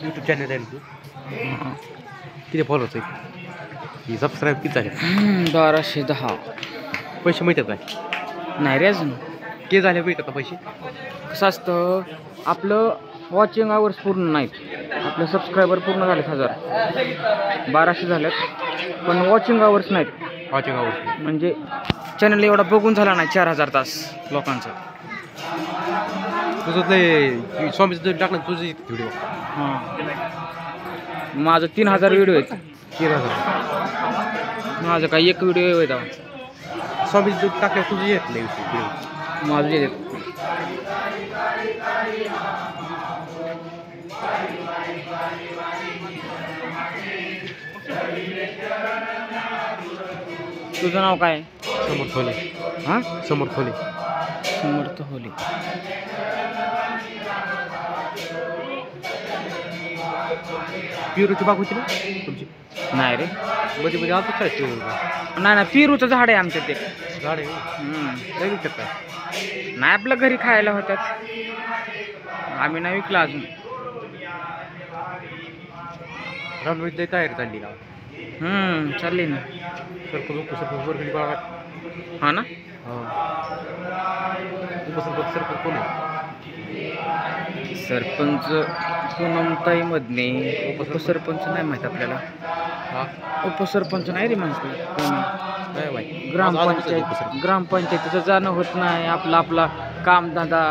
YouTube channel आहे तू किती followers आहेत सबस्क्राईब किती झाले 1210 पैसे मिळतात काय नाही रे अजून ते झाले भेटतात पैसे कसं असतं आपलं वॉचिंग आवर्स पूर्ण नाहीत आपले सबस्क्रायबर पूर्ण झालेत 1200 झालेत पण वॉचिंग आवर्स नाहीत वॉचिंग आवर्स म्हणजे चॅनल एवढा बघून झाला नाही 4000 तास लोकांचा तुझं ते स्वामीचं टाकलं तुझं व्हिडिओ हां माझं 3000 व्हिडिओ आहेत 3000 माझं काही एक व्हिडिओ आहे तेव्हा स्वामीचं टाकलं तुझं येत नाही व्हिडिओ माझं येत तुझं नाव काय समर्थ होले हां समर्थ होले समर्थ होले पिरूची बाग होती ना तुमची नाही रे मध्ये मध्ये आता काय पिरू नाही पिरूचं झाड आहे आमच्या ते झाड आहे नाही विकत काय नाही आपल्या घरी खायला होत्यात आम्ही नाही विकला अजून रामविद्या तयारी चालली का चालली ना सरपंच वर्गणी गोळा हा ना उपसरपंच सरपंच कोण आहे सरपंच पूनमताई मधने उपसरपंच नाही माहीत आपल्याला हा उपसरपंच नाही रे माहिती काय माहिती ग्रामपंचायतीचं जाणं होत नाही आपला कामधंदा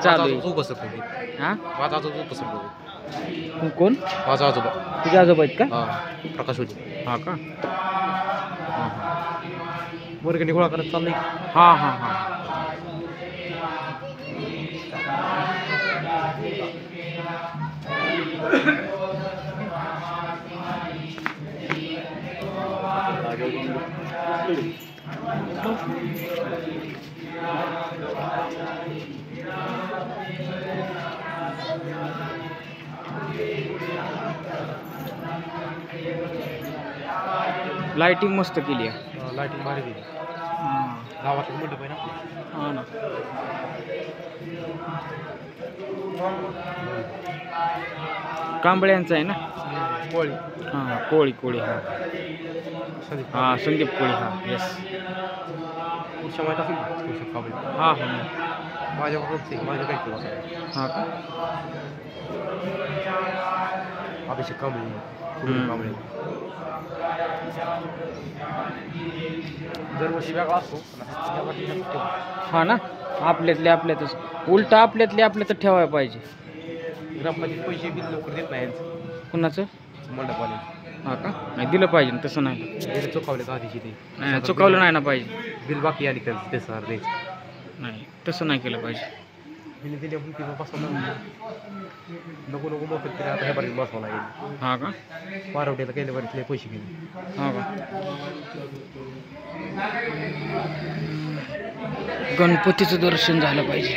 चालू आहे उपसरपंच हा माझा आजोबा उपसरपंच कोण माझा आजोबा तुझे आजोबा आहेत का प्रकाश होते हा का वर्गणी गोळा करत चाललंय हां लाइटिंग मस्त केली आहे लाईटिंग भारी दिली गावातलं मंडप आहे ना हा ना कांबळ्यांचं आहे ना कोळी हां कोळी हां संदीप कोळी हां येस पुढच्या माहीत असेल पुढच्या काबळे हां माझ्याकडे माझ्या काही किंवा हां का अभिषेक कांबळे कांबळे दरवर्षी वेगळा असतो हा ना आपल्यातच उलट आपल्यातच ठेवायला पाहिजे ग्रामपंचायत पैसे बिल लवकर देत नाही कुणाचं मंडपाने हा का नाही दिलं पाहिजे ना तसं नाही चुकवले आधीची ते नाही चुकवलं नाही ना पाहिजे बिल बाकी आली त्याचं ते सर द्यायचं नाही तसं नाही केलं पाहिजे तिने दिले पण तिथं बसवलं नको मोफत तरी आता ह्या पर्यंत बसवायला लागेल हा का पारवट्याला गेल्या बरेच पैसे गेले हा का गणपतीचं दर्शन झालं पाहिजे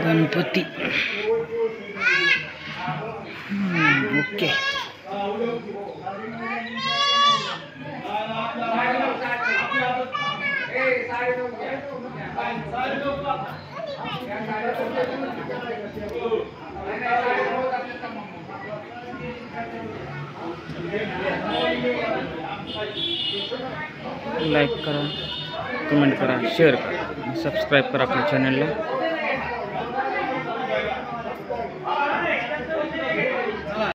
गणपती ओके लाईक करा कमेंट करा शेअर करा सबस्क्राईब करा आपल्या चॅनलला